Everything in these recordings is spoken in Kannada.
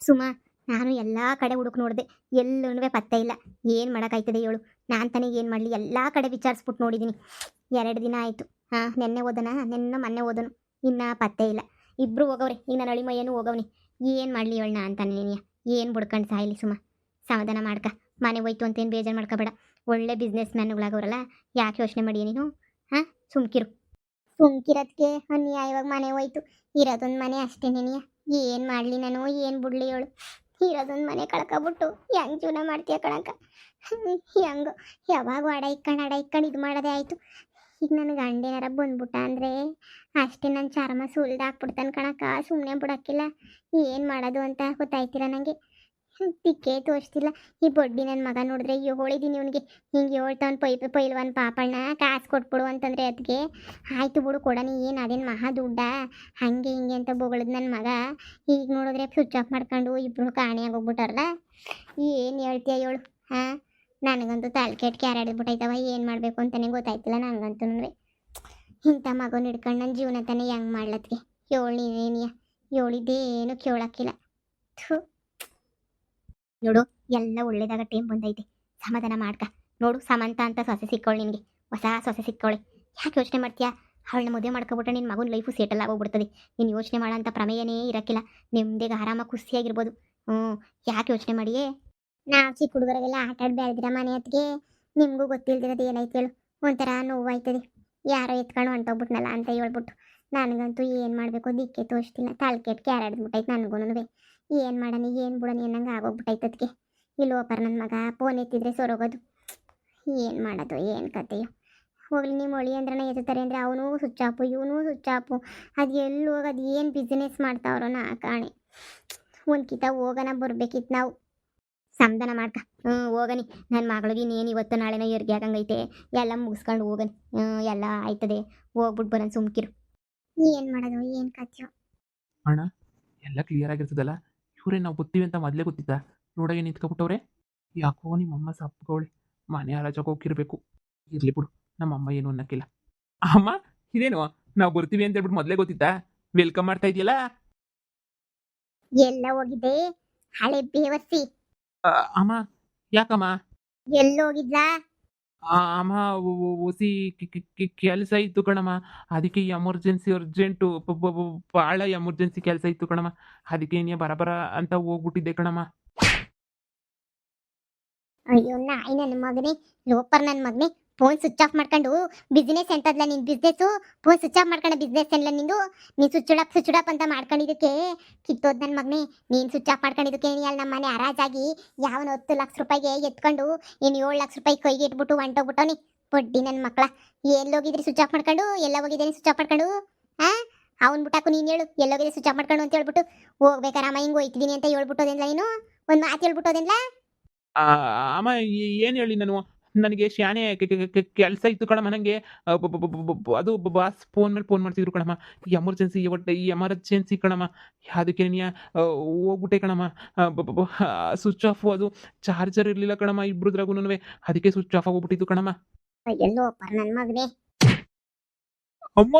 ಸುಮಾ, ನಾನು ಎಲ್ಲ ಕಡೆ ಹುಡುಕ್ ನೋಡಿದೆ, ಎಲ್ಲೂ ಪತ್ತೆ ಇಲ್ಲ. ಏನು ಮಾಡೋಕ್ಕಾಯ್ತದೆ ಹೇಳು? ನಾನು ತಾನೇ ಏನು ಮಾಡಲಿ? ಎಲ್ಲ ಕಡೆ ವಿಚಾರಿಸ್ಬಿಟ್ಟು ನೋಡಿದ್ದೀನಿ. 2 ದಿನ ಆಯಿತು. ನೆನ್ನೆ ಓದೋಣ, ಮೊನ್ನೆ ಓದೋನು, ಇನ್ನೂ ಪತ್ತೆ ಇಲ್ಲ. ಇಬ್ಬರು ಹೋಗವ್ರೆ. ಈಗ ನಾನು ಅಳಿಮಯ್ಯನೂ ಹೋಗವ್ನಿ. ಏನು ಮಾಡಲಿ ಹೇಳಣ್ಣ ಅಂತಾನೆ ನೀನು? ಏನು ಬುಡ್ಕೊಂಡು ಸಾಯಲಿ ಸುಮಾ, ಸಮಾಧಾನ ಮಾಡ್ಕ. ಮನೆ ಹೋಯ್ತು ಅಂತೇನು ಬೇಜಾರು ಮಾಡ್ಕೋಬೇಡ. ಒಳ್ಳೆ ಬಿಸ್ನೆಸ್ ಮ್ಯಾನ್ಗಳಾಗವ್ರಲ್ಲ, ಯಾಕೆ ಯೋಚನೆ ಮಾಡಿಯ ನೀನು? ಸುಮ್ಕಿರು. ಸುಮ್ಕಿರೋದಕ್ಕೆ ಅನ್ಯಾಯವಾಗಿ ಮನೆ ಹೋಯ್ತು. ಇರೋದೊಂದು ಮನೆ ಅಷ್ಟೇ ನೆನೆಯ. ಏನು ಮಾಡಲಿ ನಾನು? ಏನು ಬಿಡ್ಲಿ ಹೇಳು? ಇರೋದೊಂದು ಮನೆ ಕಳ್ಕೊಬಿಟ್ಟು ಹೆಂಗೆ ಜೀವನ ಮಾಡ್ತೀಯ ಕಣಕ್ಕ? ಹೆಂಗೋ ಯಾವಾಗ ಅಡ ಇಕ್ಕೊಂಡು ಇದು ಮಾಡೋದೇ ಆಯಿತು. ಈಗ ನನ್ನ ಗಂಡೇನಾರ ಬಂದ್ಬಿಟ್ಟ ಅಂದರೆ ಅಷ್ಟೇ ನನ್ನ ಚರ್ಮ ಸುಲ್ದಾಕ್ಬಿಡ್ತಾನೆ ಕಣಕ್ಕ. ಸುಮ್ಮನೆ ಬಿಡೋಕ್ಕಿಲ್ಲ. ಏನು ಮಾಡೋದು ಅಂತ ಗೊತ್ತಾಯ್ತಿಲ್ಲ ನನಗೆ. ತಿಕ್ಕೇ ತೋರಿಸ್ತಿಲ್ಲ. ಈ ಬಡ್ಡಿ ನನ್ನ ಮಗ ನೋಡಿದ್ರೆ ಹೇಳಿದೀನಿ ಇವನಿಗೆ, ಹಿಂಗೆ ಹೇಳ್ತಾನೆ ಪೈಲ್ವಾನ್ ಪಾಪಣ್ಣ ಕಾಸು ಕೊಟ್ಬಿಡು ಅಂತಂದರೆ ಅದಕ್ಕೆ ಆಯಿತು ಬಿಡು ಕೊಡೋಣ, ಏನು ಅದೇನು ಮಹಾ ದುಡ್ಡ ಹಾಗೆ ಹಿಂಗೆ ಅಂತ ಬೊಗಳದ್ ನನ್ನ ಮಗ. ಈಗ ನೋಡಿದ್ರೆ ಸ್ವಿಚ್ ಆಫ್ ಮಾಡ್ಕೊಂಡು ಇಬ್ಬರು ಕಾಣೆಯಾಗೋಗ್ಬಿಟ್ಟಾರಲ್ಲ. ಏನು ಹೇಳ್ತೀಯ ಹೇಳು? ನನಗಂತೂ ತಲೆ ಕೆಟ್ಟು ಕ್ಯಾರಾಡ್ಬಿಟ್ಟೈತವ. ಏನು ಮಾಡಬೇಕು ಅಂತಲೇ ಗೊತ್ತಾಯ್ತಿಲ್ಲ ನನಗಂತೂ. ಇಂಥ ಮಗನ ಹಿಡ್ಕೊಂಡು ನನ್ನ ಜೀವನ ತಾನೇ ಹೆಂಗೆ ಮಾಡ್ಲತ್ಗೆ? ನೀನೇನಿಯ ಹೇಳಿದ್ದೇನು ಕೇಳೋಕ್ಕಿಲ್ಲ. ಥೂ ನೋಡು, ಎಲ್ಲ ಒಳ್ಳೇದಾಗ ಟೈಮ್ ಬಂದೈತೆ, ಸಮಾಧಾನ ಮಾಡ್ಕ. ನೋಡು, ಸಮಂತ ಅಂತ ಸೊಸೆ ಸಿಕ್ಕೊಳ್ಳಿ ನಿನಗೆ, ಹೊಸ ಸೊಸೆ ಸಿಕ್ಕೊಳ್ಳಿ. ಯಾಕೆ ಯೋಚನೆ ಮಾಡ್ತೀಯಾ? ಅವಳನ್ನ ಮದುವೆ ಮಾಡ್ಕೊಬಿಟ್ರೆ ನಿನ್ನ ಮಗನ ಲೈಫು ಸೆಟಲ್ ಆಗೋಗ್ಬಿಡ್ತದೆ. ನೀನು ಯೋಚನೆ ಮಾಡೋ ಅಂಥ ಪ್ರಮೇಯನೇ ಇರೋಕ್ಕಿಲ್ಲ. ನಿಮ್ಮದೇಗ ಆರಾಮಾಗಿ ಖುಷಿಯಾಗಿರ್ಬೋದು. ಯಾಕೆ ಯೋಚನೆ ಮಾಡಿಯೇ? ನಾವು ಚಿಕ್ಕ ಹುಡುಗರಿಗೆಲ್ಲ ಆಟ ಆಡಿ ಬೆಳೆದಿರ ಮನೆ ಹೊತ್ತಿಗೆ ನಿಮಗೂ ಗೊತ್ತಿಲ್ದಿರೋದು ಏನೈತೆ ಹೇಳು? ಒಂಥರ ನೋವಾಯ್ತದೆ. ಯಾರೋ ಎತ್ಕೊಂಡು ಹೊಂಟೋಗ್ಬಿಟ್ನಲ್ಲ ಅಂತ ಹೇಳ್ಬಿಟ್ಟು. ನನಗಂತೂ ಏನು ಮಾಡಬೇಕು ದಿಕ್ಕೆ ತೋರಿಸ್ತಿಲ್ಲ. ತಲೆ ಕೆಟ್ಟು ಕ್ಯಾರಾಡ್ಬಿಟ್ಟೈತೆ ನನಗೂ. ಏನು ಮಾಡೋಣ ಏನು ಬಿಡೋಣ ಅನ್ನಂಗೆ ಆಗೋಗ್ಬಿಟ್ಟೈತೆ ಅದಕ್ಕೆ. ಇಲ್ಲಿ ಒಬ್ಬರು ನನ್ನ ಮಗ ಫೋನ್ ಎತ್ತಿದ್ರೆ ಸೊರೋಗೋದು. ಏನು ಮಾಡೋದು ಏನು ಕತೆಯೋ? ಹೋಗ್ಲಿ, ನಿಮ್ಮ ಒಳಿ ಅಂದ್ರೆ ಎತ್ತುತ್ತಾರೆ ಅಂದರೆ ಅವನು ಸ್ವಿಚ್ ಆಫು, ಇವನು ಸ್ವಿಚ್ ಆಫು. ಅದು ಎಲ್ಲಿ ಹೋಗೋದು? ಏನು ಬಿಸ್ನೆಸ್ ಮಾಡ್ತಾವ್ರೋ ನಾ ಕಾಣೆ. ಒಂದು ಕಿತ ಹೋಗೋಣ ಬರ್ಬೇಕಿತ್ತು ನಾವು. ಸಮಾಧಾನ ಮಾಡ್ಕ. ಹೋಗನಿ. ನನ್ನ ಮಗಳಿಗೆ ಇನ್ನೇನು ಇವತ್ತು ನಾಳೆನ ಹೆರಿಗೆ ಆಗಂಗೈತೆ. ಎಲ್ಲ ಮುಗಿಸ್ಕೊಂಡು ಹೋಗನಿ. ಎಲ್ಲ ಆಯ್ತದೆ. ಹೋಗ್ಬಿಟ್ಟು ಬರೋಣ, ಸುಮ್ಕಿರು. ಏನು ಮಾಡೋದು ಏನು ಕತೆಯೋ? ಅಣ್ಣ, ಎಲ್ಲ ಕ್ಲಿಯರ್ ಆಗಿರ್ತದಲ್ಲ? ಇವರೇ ನಾವು ಗೊತ್ತೀವಿ ಅಂತ ಮೊದಲೇ ಗೊತ್ತಿತ್ತಾ? ನೋಡಾಗೆ ನಿಂತ್ಕೊಬಿಟ್ಟವ್ರೆ. ಯಾಕೋ ನಿಮ್ಮಮ್ಮ ಸಪ್ಪಗವಳೆ. ಮನೆ ಹರಾಜಾಗ ಹೋಗಿರ್ಬೇಕು. ಇರ್ಲಿ ಬಿಡು, ನಮ್ಮಮ್ಮ ಏನು ಅನ್ನಕ್ಕಿಲ್ಲ. ಅಮ್ಮ, ಇದೇನು ನಾವು ಬರ್ತೀವಿ ಅಂತ ಹೇಳ್ಬಿಟ್ಟು ಮೊದಲೇ ಗೊತ್ತಿತ್ತಾ? ವೆಲ್ಕಮ್ ಮಾಡ್ತಾ ಇದೆಯಲ್ಲ. ಎಲ್ಲ ಹೋಗಿದ್ದೆ ಹಳೆ ಬೇವರ್ಸಿ? ಅಮ್ಮ, ಯಾಕಮ್ಮ? ಎಲ್ಲೋಗಿದ್ಲಾ? ಅಮ್ಮ, ಒಸಿ ಕೆಲಸ ಇತ್ತು ಕಣಮ್ಮ. ಅದಕ್ಕೆ ಎಮರ್ಜೆನ್ಸಿ ಅರ್ಜೆಂಟು, ಭಾಳ ಎಮರ್ಜೆನ್ಸಿ ಕೆಲಸ ಇತ್ತು ಕಣಮ್ಮ. ಅದಕ್ಕೆ ನೀ ಬರಬರ ಅಂತ ಹೋಗ್ಬಿಟ್ಟಿದ್ದೆ ಕಣಮ್ಮ. ಅಯ್ಯೋ ನಾಯಿ ನನ್ನ ಮಗನೇ, ಲೋಪರ್ ನನ್ನ ಮಗನೇ. ಫೋನ್ ಸ್ವಿಚ್ ಆಫ್ ಮಾಡ್ಕೊಂಡು ಬಿಸ್ನೆಸ್ ಎಂತದ್ಲ ನಿನ್ ಬಿಸ್ನೆಸ್ಸು? ಫೋನ್ ಸ್ವಿಚ್ ಆಫ್ ಮಾಡ್ಕೊಂಡು ಬಿಸ್ನೆಸ್ ಎಲ್ಲ ನಿಂದು? ನೀನು ಸ್ವಿಚ್ ಆಫ್ ಅಂತ ಮಾಡ್ಕೊಂಡಿದ್ದಕ್ಕೆ ಕಿತ್ತೋದ್ ನನ್ನ ಮಗನೇ. ನೀನು ಸ್ವಿಚ್ ಆಫ್ ಮಾಡ್ಕೊಂಡಿದ್ದಕ್ಕೆ ಅಲ್ಲಿ ನಮ್ಮ ಮನೆ ಹರಾಜಾಗಿ ಯಾವನ 10 ಲಕ್ಷ ರೂಪಾಯಿಗೆ ಎತ್ಕೊಂಡು ಇನ್ನು 7 ಲಕ್ಷ ರೂಪಾಯಿ ಕೈಗೆ ಇಟ್ಬಿಟ್ಟು ಹೊಂಟೋಗ್ಬಿಟ್ಟವನಿ ಬಡ್ಡಿ ನನ್ನ ಮಕ್ಕಳ. ಎಲ್ಲೋಗಿದ್ರಿ ಸ್ವಿಚ್ ಆಫ್ ಮಾಡ್ಕೊಂಡು? ಎಲ್ಲ ಹೋಗಿದ್ದೇನೆ ಸ್ವಿಚ್ ಆಫ್ ಮಾಡ್ಕೊಂಡು? ಅವ್ನು ಬಿಟ್ಟಾಕು ನೀನು ಹೇಳು, ಎಲ್ಲೋಗಿದ್ರಿ ಸ್ವಿಚ್ ಆಫ್ ಮಾಡ್ಕೊಂಡು ಅಂತ ಹೇಳ್ಬಿಟ್ಟು. ಹೋಗ್ಬೇಕಾರಮ್ಮ ಹಿಂಗೆ ಹೋಯ್ತಿದ್ದೀನಿ ಅಂತ ಹೇಳ್ಬಿಟ್ಟೋದಿಲ್ಲ ನೀನು? ಒಂದು ಮಾತು ಹೇಳ್ಬಿಟ್ಟೋದಿಲ್ಲ? ಅಮ್ಮ, ಏನು ಹೇಳಿ ನಾನು? ನನಗೆ ಶಾನೆ ಕೆಲಸ ಇತ್ತು ಕಣಮ್ಮ. ನನಗೆ ಅದು ಬಾಸ್ ಫೋನ್ ಮೇಲೆ ಫೋನ್ ಮಾಡ್ತಿದ್ರು ಕಣಮ್ಮ. ಎಮರ್ಜೆನ್ಸಿ, ಒಟ್ಟು ಈ ಎಮರ್ಜೆನ್ಸಿ ಕಣಮ್ಮ. ಅದಕ್ಕೆ ನೀ ಹೋಗ್ಬಿಟ್ಟೆ ಕಣಮ್ಮ. ಸ್ವಿಚ್ ಆಫ್, ಅದು ಚಾರ್ಜರ್ ಇರಲಿಲ್ಲ ಕಣಮ್ಮ ಇಬ್ರದ್ರಾಗೂ. ಅದಕ್ಕೆ ಸ್ವಿಚ್ ಆಫ್ ಆಗೋಗ್ಬಿಟ್ಟಿತ್ತು ಕಣಮ್ಮ. ಎಲ್ಲೋ ನನ್ನ ಮಗನೇ. ಅಮ್ಮ,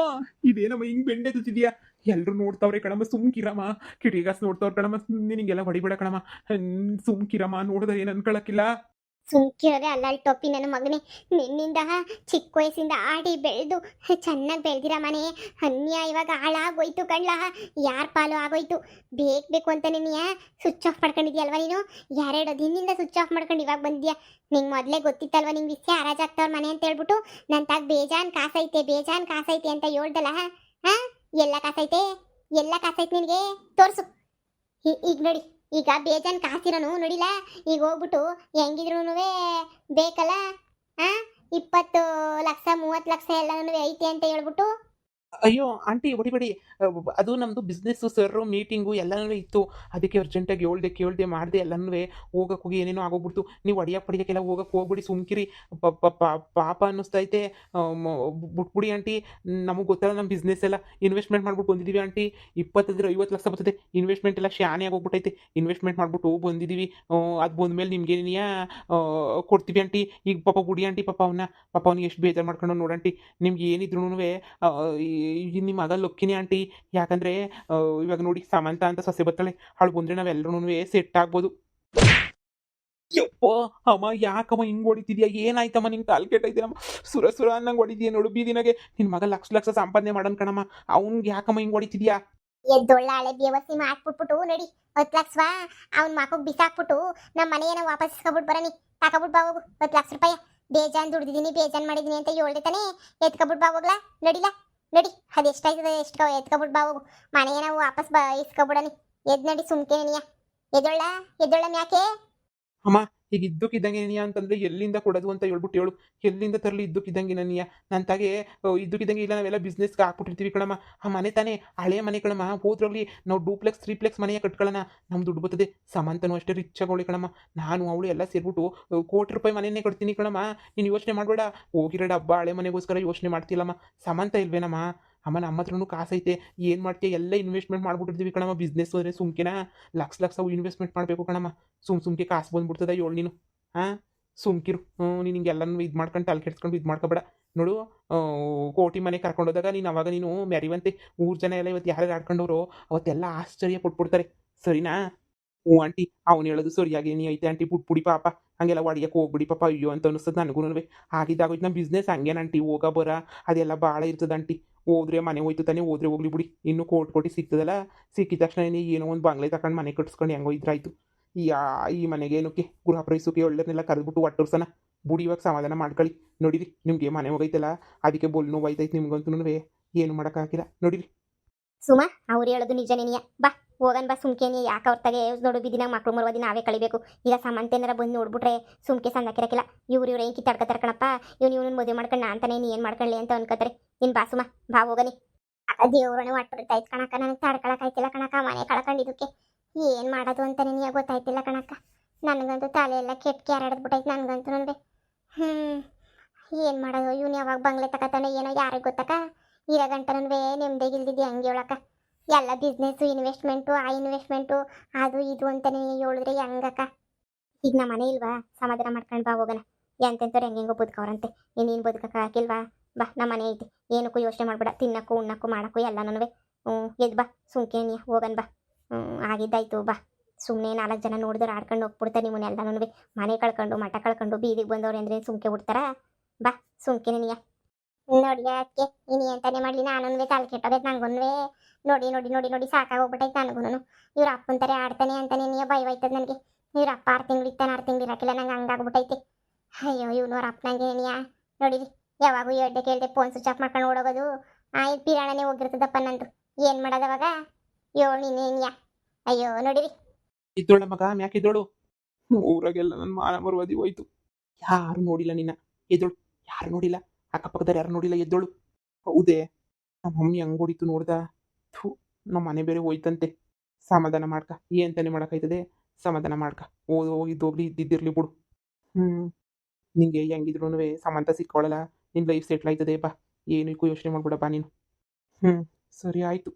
ಇದೇನಮ್ಮ ಹಿಂಗ್ ಬೆಂಡೆ ತುತ್ತಿದ್ಯಾ? ಎಲ್ರು ನೋಡ್ತಾವ್ರೆ ಕಣಮ್ಮ, ಸುಮ್ಕಿರಮ್ಮ. ಕಿಡಿಗಾಸ್ ನೋಡ್ತಾವ್ರ ಕಣಮ್ಮ. ನಿನಗೆಲ್ಲ ಹೊಡಿಬೇಡ ಕಣಮ್ಮ, ಸುಮ್ಕಿರಮ್ಮ. ನೋಡಿದ್ರೆ ಏನು ಅನ್ಕೊಳಕ್ಕಿಲ್ಲ. ಸುಮ್ಕಿರೋದೆ ಅಲ್ಲಲ್ಲಿ ಟೊಪ್ಪಿ ನನ್ನ ಮಗನೇ. ನಿನ್ನಿಂದ ಚಿಕ್ಕ ವಯಸ್ಸಿಂದ ಆಡಿ ಬೆಳೆದು ಚೆನ್ನಾಗಿ ಬೆಳೆದಿರ ಮನೆ ಅನ್ಯಾಯವಾಗ ಹಾಳಾಗೋಯ್ತು ಕಣ್ಲ. ಯಾರ ಪಾಲು ಆಗೋಯ್ತು? ಬೇಕು ಅಂತ ನೀನು ಸ್ವಿಚ್ ಆಫ್ ಮಾಡ್ಕೊಂಡಿದ್ಯಲ್ವ ನೀನು? 2 ದಿನದಿಂದ ಸ್ವಿಚ್ ಆಫ್ ಮಾಡ್ಕೊಂಡು ಇವಾಗ ಬಂದ್ಯಾ? ನಿಂಗೆ ಮೊದಲೇ ಗೊತ್ತಿತ್ತಲ್ವ ನಿಂಗೆ ವಿಷಯ ಹರಾಜಾಗ್ತವ್ರ ಮನೆ ಅಂತ ಹೇಳ್ಬಿಟ್ಟು. ನನ್ನ ತಾಗ ಬೇಜಾನ್ ಕಾಸೈತೆ ಅಂತ ಹೇಳ್ದಲ್ಲ. ಎಲ್ಲ ಕಾಸೈತೆ? ಎಲ್ಲ ಕಾಸೈತೆ ನಿನಗೆ? ತೋರಿಸು. ಈಗ ನೋಡಿ, ಈಗ ಬೇಜಾನ್ ಕಾಸಿರೋನು ನೋಡಿಲ್ಲ. ಈಗ ಹೋಗ್ಬಿಟ್ಟು ಹೆಂಗಿದ್ರು ಬೇಕಲ್ಲ. 20 ಲಕ್ಷ 30 ಲಕ್ಷ ಎಲ್ಲನೂ ಐತೆ ಅಂತ ಹೇಳ್ಬಿಟ್ಟು. ಅಯ್ಯೋ ಆಂಟಿ, ಹೊಡಿಬೇಡಿ. ಅದು ನಮ್ಮದು ಬಿಸ್ನೆಸ್ಸು ಸರ್ರು ಮೀಟಿಂಗು ಎಲ್ಲನೂ ಇತ್ತು. ಅದಕ್ಕೆ ಅರ್ಜೆಂಟಾಗಿ ಕೇಳ್ದೆ ಮಾಡಿದೆ. ಎಲ್ಲನೂ ಹೋಗಕ್ಕೆ ಹೋಗಿ ಏನೇನೋ ಆಗೋಗ್ಬಿಡ್ತು. ನೀವು ಹೊಡಿಯೋಕ್ಕೆಲ್ಲ ಹೋಗಕ್ಕೆ ಹೋಗ್ಬಿಡಿ, ಸುಮ್ಕಿರಿ. ಪಾಪ ಅನ್ನಿಸ್ತೈತೆ. ಬಿಟ್ಬಿಡಿ ಆಂಟಿ. ನಮಗೆ ಗೊತ್ತಲ್ಲ ನಮ್ಮ ಬಿಸ್ನೆಸ್ ಎಲ್ಲ ಇನ್ವೆಸ್ಟ್ಮೆಂಟ್ ಮಾಡ್ಬಿಟ್ಟು ಬಂದಿದ್ದೀವಿ ಆಂಟಿ. 20-50 ಲಕ್ಷ ಬರ್ತದೆ. ಇನ್ವೆಸ್ಟ್ಮೆಂಟ್ ಎಲ್ಲ ಶಾನೆ ಆಗೋಗ್ಬಿಟ್ಟೈತೆ. ಇನ್ವೆಸ್ಟ್ಮೆಂಟ್ ಮಾಡಿಬಿಟ್ಟು ಬಂದಿದ್ದೀವಿ. ಅದು ಬಂದಮೇಲೆ ನಿಮ್ಗೆ ಕೊಡ್ತೀವಿ ಆಂಟಿ. ಈಗ ಪಾಪ ಬಿಡಿ ಆಂಟಿ. ಪಾಪ ಅವ್ನಿಗೆ ಎಷ್ಟು ಬೇಜಾರು ಮಾಡ್ಕೊಂಡು ನೋಡಂಟಿ. ನಿಮ್ಗೆ ಏನಿದ್ರು ನಿಮ್ಮ ಮಗ ಲಕ್ಕಿನಿ ಆಂಟಿ. ಯಾಕಂದರೆ ಇವಾಗ ನೋಡಿ ಸಮಂತ ಅಂತ ಸೊಸೆ ಬರ್ತಾಳೆ, ಅವಳು ಬಂದರೆ ನಾವೆಲ್ಲರೂ ಸೆಟ್ ಆಗ್ಬೋದು. ಯಪ್ಪಾ! ಅಮ್ಮ ಯಾಕಮ್ಮ ಹಿಂಗೆ ಹೊಡಿತಿದ್ಯಾ? ಏನಾಯ್ತಮ್ಮ ನಿಂಗೆ ಕಾಲು ಕೆಟ್ಟೈತೇನಮ್ಮ? ಸುರ ಸುರ ಅನ್ನಂಗೆ ಹೊಡಿತೀಯ ನೋಡು ಬೀದಿನಾಗೆ. ನಿನ್ನ ಮಗ ಲಕ್ಷ ಲಕ್ಷ ಸಂಪಾದನೆ ಮಾಡನ್ ಕಣಮ್ಮ. ಅವ್ನಿಗೆ ಯಾಕಮ್ಮ ಹಿಂಗೆ ಹೊಡಿತಿದ್ಯಾ? ಎದ್ದೊಳ್ಳ ಹಳೆ ಬೇವಸಿ ಮಾಡ್ಬಿಟ್ಬಿಟ್ಟು ನಡಿ 10 ಲಕ್ಷ ಅವ್ನ ಮಕ್ಕಳಿಗೆ ಬಿಸಾಕ್ಬಿಟ್ಟು ನಮ್ಮ ಮನೆಯೇನ ವಾಪಸ್ ಇಸ್ಕೊಬಿಟ್ಟು ಬರನಿ. ತಕೊಬಿಟ್ಟು ಬಾ ಹೋಗು 10 ಲಕ್ಷ ರೂಪಾಯಿ. ಬೇಜಾನ್ ದುಡ್ದಿದ್ದೀನಿ ಬೇಜಾನ್ ಮಾಡಿದ್ದೀನಿ ಅಂತ ಹೇಳ್ದೆ ತಾನೇ. ಎತ್ಕೊಬಿಟ್ಟು ಬಾ ಹೋಗ್ಲಾ? ನಡಿಲ್ಲ ನಡಿ. ಅದು ಎಷ್ಟಾಯ್ತದೆ ಎಷ್ಟು ಎತ್ಕೊಬಿಟ್ಟು ಬಾ ಹೋಗು. ಮನೆಯೇನ ವಾಪಸ್ ಇಸ್ಕೊಬಿಡನಿ. ಎದ್ ನಡಿ ಸುಮ್ಕೆ ನೀಯ. ಎದ್ದೊಳ್ಳ ಮ್ಯಾಕೆ. ಅಮ್ಮ ಈಗ ಇದ್ದಕ್ಕಿದ್ದಂಗೆ ನೀಯ ಅಂತಂದ್ರೆ ಎಲ್ಲಿಂದ ಕೊಡೋದು ಅಂತ ಹೇಳ್ಬಿಟ್ಟು ಹೇಳು. ಎಲ್ಲಿಂದ ತರಲಿ ಇದ್ದಕ್ಕಿದ್ದಂಗೆ ನೀಯ? ನನ್ನ ತಾಗೆ ಇದ್ದಕ್ಕಿದ್ದಂಗೆ ಇಲ್ಲ, ನಾವೆಲ್ಲ ಬಿಸ್ನೆಸ್ಗೆ ಹಾಕ್ಬಿಟ್ಟಿರ್ತೀವಿ ಕಣಮ್ಮ. ಆ ಮನೆ ತಾನೇ ಹಳೆಯ ಮನೆ ಕಣಮ್ಮ. ಹೋದ್ರಲ್ಲಿ ನಾವು 2 ಪ್ಲೆಕ್ಸ್ 3 ಪ್ಲೆಕ್ಸ್ ಮನೆಯ ಕಟ್ಕೊಳ್ಳೋಣ. ನಮ್ಮ ದುಡ್ಡು ಬರ್ತದೆ. ಸಮಂತನೂ ಅಷ್ಟೇ ರಿಚ್ ಆಗೋಳಿ ಕಣಮ್ಮ. ನಾನು ಅವಳು ಎಲ್ಲ ಸೇರ್ಬಿಟ್ಟು ಕೋಟಿ ರೂಪಾಯಿ ಮನೆಯೇ ಕಟ್ತೀನಿ ಕಣಮ್ಮ. ನೀನು ಯೋಚನೆ ಮಾಡಬೇಡ. ಹೋಗಿರೋ ಹಬ್ಬ ಹಳೆ ಮನೆಗೋಸ್ಕರ ಯೋಚನೆ ಮಾಡ್ತಿಲ್ಲಮ್ಮ. ಸಮಂತ ಇಲ್ವೇನಮ್ಮ? ಅಮ್ಮ ನಮ್ಮ ಹತ್ರನೂ ಕಾಸೈತೆ. ಏನು ಮಾಡ್ತೀಯ? ಎಲ್ಲ ಇನ್ವೆಸ್ಟ್ಮೆಂಟ್ ಮಾಡ್ಬಿಟ್ಟಿರ್ತೀವಿ ಕಣಮ್ಮ. ಬಿಸ್ನೆಸ್ ಅಂದರೆ ಸುಮ್ಕೆನಾ? ಲಕ್ಷ ಲಕ್ಷ ಇನ್ವೆಸ್ಟ್ಮೆಂಟ್ ಮಾಡಬೇಕು ಕಣಮ್ಮ. ಸುಮ್ಕೆ ಕಾಸು ಬಂದ್ಬಿಡ್ತದ ಹೇಳು ನೀನು? ಹಾಂ, ಸುಮ್ಕಿರು. ನೀನು ಹಿಂಗೆಲ್ಲನೂ ಇದು ಮಾಡ್ಕೊಂಡು ತಲೆ ಕೆಡ್ಸ್ಕೊಂಡು ಇದು ಮಾಡ್ಕೊಬೇಡ. ನೋಡು, ಕೋಟಿ ಮನೆ ಕರ್ಕೊಂಡೋದಾಗ ನೀನು ಅವಾಗ ನೀನು ಮೆರಿವಂತೆ. ಊರು ಜನ ಎಲ್ಲ ಇವತ್ತು ಯಾರು ಆಡ್ಕೊಂಡವ್ರು ಅವತ್ತೆಲ್ಲ ಆಶ್ಚರ್ಯ ಪಟ್ಬಿಡ್ತಾರೆ. ಸರಿನಾ? ಹ್ಞೂ ಆಂಟಿ, ಅವ್ನು ಹೇಳೋದು ಸರಿಯಾಗಿ ನೀ ಐತೆ ಆಂಟಿ. ಬಿಟ್ಬಿಡಿ ಪಾಪ. ಹಂಗೆಲ್ಲ ಹೊಡಿಯಕ್ಕೆ ಹೋಗ್ಬಿಡಿ ಪಾಪ. ಅಯ್ಯೋ ಅಂತ ಅನಿಸ್ತದೆ ನನಗೂ. ಆಗಿದ್ದಾಗೋಯ್ತು ನಮ್ಮ ಬಿಸ್ನೆಸ್. ಹಂಗೇನು ಆಂಟಿ ಹೋಗ ಬರ ಅದೆಲ್ಲ ಭಾಳ ಇರ್ತದೆ ಆಂಟಿ. ಹೋದ್ರೆ ಮನೆ ಹೋಯ್ತು ತಾನೇ, ಹೋದ್ರೆ ಹೋಗ್ಲಿ ಬಿಡಿ. ಇನ್ನು ಕೋಟಿ ಸಿಗ್ತದಲ್ಲ, ಸಿಕ್ಕಿದ ತಕ್ಷಣ ಏನೋ ಒಂದು ಬಂಗ್ಲೆ ತಗೊಂಡು ಮನೆ ಕಟ್ಸ್ಕೊಂಡು ಹೆಂಗೋ ಇದ್ರಾಯ್ತು. ಈ ಮನೆಗೆ ಏನಕ್ಕೆ ಗೃಹ ಪ್ರವೇಶಕ್ಕೆ ಒಳ್ಳೆಯದನ್ನೆಲ್ಲ ಕರೆದ್ಬಿಟ್ಟು ಒಟ್ಟರ್ಸನ ಬುಡಿ. ಇವಾಗ ಸಮಾಧಾನ ಮಾಡ್ಕೊಳ್ಳಿ. ನೋಡಿರಿ, ನಿಮಗೆ ಮನೆ ಹೋಗೈತಲ್ಲ ಅದಕ್ಕೆ ಬೋಲ್ ನೋವು ಆಯ್ತೈತೆ ನಿಮ್ಗಂತೂ. ಏನು ಮಾಡೋಕ್ಕಾಗಿಲ್ಲ ನೋಡಿರಿ. ಸುಮಾ ಅವ್ರು ಹೇಳೋದು ನಿಜನೇನಿಯ. ಬಾ ಹೋಗನ್ ಬಾ ಸುಮ್ಕೆ. ನೀ ಯಾಕೆ ಅವ್ರತಾಗೆ ನೋಡು ಬಿದಿನಾಗ ಮಕ್ಳು ಮರುವಾದಿ ನಾವೇ ಕಳಿಬೇಕು. ಈಗ ಸಮಂತ ಏನಾರ ಬಂದು ನೋಡ್ಬಿಟ್ರೆ ಸುಮ್ಕೆ ಸಂದಾಕಿರಕ್ಕಿಲ್ಲ. ಇವ್ರು ಏನು ಕಿತ್ತಾಡ್ಕತ್ತಾರ ಕಣಪ್ಪ. ಇವ್ನು ಮದುವೆ ಮಾಡ್ಕೊಂಡು ಅಂತಾನೆ ನೀ ಏನು ಮಾಡ್ಕೊಳ್ಳಿ ಅಂತ ಅನ್ಕೋತಾರೆ. ನೀನು ಬಾ ಸುಮಾ, ಬಾ ಹೋಗನಿ. ದೇವ್ರನೇ ಒಟ್ಟಿರ್ತಾಯ್ತು ಕಣಕ್ಕ. ನನಗೆ ತಡ್ಕೊಳಕಾಯ್ತಿಲ್ಲ ಕಣಕ್ಕ. ಮನೆ ಕಳ್ಕೊಂಡಿದ್ದಕ್ಕೆ ಏನು ಮಾಡೋದು ಅಂತ ನಿನಗೆ ಗೊತ್ತಾಯ್ತಿಲ್ಲ ಕಣಕ್ಕ. ನನಗಂತೂ ತಲೆ ಎಲ್ಲ ಕೆಟ್ಟ ಕ್ಯಾರಾಡ್ಬಿಟ್ಟೈತೆ ನನಗಂತೂ. ಏನು ಮಾಡೋದು? ಇವ್ನು ಯಾವಾಗ ಬಂಗ್ಲೆ ತಗೋತಾನೆ ಏನೋ ಯಾರಿಗೆ ಗೊತ್ತಕ್ಕ. ಇರೋ ಗಂಟನೂ ನೆಮ್ಮದಿಗಿಲ್ದಿದ್ದೆ ಹಂಗೆ ಹೇಳಕ್ಕ. ಎಲ್ಲ ಬಿಸ್ನೆಸ್ಸು ಇನ್ವೆಸ್ಟ್ಮೆಂಟು ಆ ಇನ್ವೆಸ್ಟ್ಮೆಂಟು ಅದು ಇದು ಅಂತಲೇ ಹೇಳಿದ್ರೆ ಹೆಂಗಕ್ಕ? ಈಗ ನಮ್ಮ ಮನೆ ಇಲ್ವಾ? ಸಮಾಧಾನ ಮಾಡ್ಕೊಂಡು ಬಾ ಹೋಗೋಣ. ಎಂತೆಂಥವ್ರು ಹೆಂಗೆಂಗೋ ಬದುಕವ್ರಂತೆ. ಇನ್ನೇನು ಬದುಕಕ್ಕೆ ಹಾಕಿಲ್ವಾ? ಬಾ ನಮ್ಮ ಮನೆ ಐತಿ. ಏನಕ್ಕೂ ಯೋಚನೆ ಮಾಡಬೇಡ. ತಿನ್ನಕ್ಕೂ ಉಣ್ಣಕ್ಕೂ ಮಾಡೋಕ್ಕೂ ಎಲ್ಲನೂ. ಎದ್ದು ಬಾ ಸುಮ್ಕೆ ನೀ ಹೋಗೋಣ ಬಾ. ಆಗಿದ್ದಾಯ್ತು ಬಾ. ಸುಮ್ಮನೆ 4 ಜನ ನೋಡಿದ್ರೆ ಆಡ್ಕೊಂಡು ಹೋಗ್ಬಿಡ್ತಾರೆ ನಿಮ್ಮನ್ನೆಲ್ಲನೂ. ಮನೆ ಕಳ್ಕೊಂಡು ಮಠ ಕಳ್ಕೊಂಡು ಬೀದಿಗೆ ಬಂದವ್ರು ಅಂದರೆ ಸುಮ್ಕೆ ಬಿಡ್ತಾರಾ? ಬಾ ಸುಮ್ಕೆ ನೀಯ. ನೋಡಿ ಅದಕ್ಕೆ ಇನಿ ಅಂತಾನೆ ಮಾಡಲಿ. ನಾನು ತಲೆ ಕೆಟ್ಟೋಗೈತೆ ನಂಗೂ. ನೋಡಿ ನೋಡಿ ನೋಡಿ ನೋಡಿ ಸಾಕಾಗೋಗ್ಬಿಟ್ಟೈತೆ ನನಗೂ. ಇವ್ರ ಅಪ್ಪಂತಾರೆ ಆಡ್ತಾನೆ ಅಂತಾನೆ ನೀ ಭಯವಾಯ್ತದ ನನಗೆ. ಇವ್ರ ಅಪ್ಪ 6 ತಿಂಗಳು ಇತ್ತಾನೆ 6 ತಿಂಗಳು ಇರಾಕಿಲ್ಲ. ನಂಗೆ ಹಂಗಾಗ್ಬಿಟ್ಟೈತೆ. ಅಯ್ಯೋ ಇವ್ನವ್ರ ಅಪ್ಪನಂಗೆ ನೀಯ. ನೋಡಿರಿ, ಯಾವಾಗೂ ಕೇಳ್ದೆ ಫೋನ್ ಸ್ವಿಚ್ ಆಫ್ ಮಾಡ್ಕೊಂಡು ಓಡೋಗೋದು. ಇದು ಪಿರಾಣನೇ ಹೋಗಿರ್ತದಪ್ಪ ನಂದು. ಏನು ಮಾಡೋದವಾಗ? ನೀನೇನಿಯ? ಅಯ್ಯೋ ನೋಡಿರಿ. ಇದ್ದೋಳ ಮಗ ಮ್ಯಾಕೆ ಇದ್ದೋಳು. ಊರಾಗೆಲ್ಲ ನನ್ನ ಮಾನ ಮರುವಾದಿ ಹೋಯ್ತು. ಯಾರು ನೋಡಿಲ್ಲ ನಿನ್ನ. ಎದ್ದೋಳು. ಯಾರು ನೋಡಿಲ್ಲ. ಅಕ್ಕಪಕ್ಕದವ್ರು ಯಾರು ನೋಡಿಲ್ಲ. ಎದ್ದೋಳು. ಹೌದೇ? ನಮ್ಮ ಮಮ್ಮಿ ಹಂಗೆ ಹೊಡಿತು ನೋಡ್ದ. ಥೂ, ನಮ್ಮ ಮನೆ ಬೇರೆ ಹೋಯ್ತಂತೆ. ಸಮಾಧಾನ ಮಾಡ್ಕ. ಏನು ತಾನೇ ಮಾಡೋಕ್ಕಾಯ್ತದೆ? ಸಮಾಧಾನ ಮಾಡ್ಕ. ಹೋಗಿದ್ದೋಗ್ಲಿ ಇದ್ದಿದ್ದಿರ್ಲಿ ಬಿಡು. ನಿಂಗೆ ಹೆಂಗಿದ್ರು ಸಮಂತ ಸಿಕ್ಕೊಳ್ಳಲ್ಲ. ನಿನ್ನ ಲೈಫ್ ಸೆಟ್ಲ್ ಆಯ್ತದೆ ಬಾ. ಏನಕ್ಕೂ ಯೋಚನೆ ಮಾಡ್ಬಿಡ ಬಾ ನೀನು. ಸರಿ ಆಯಿತು.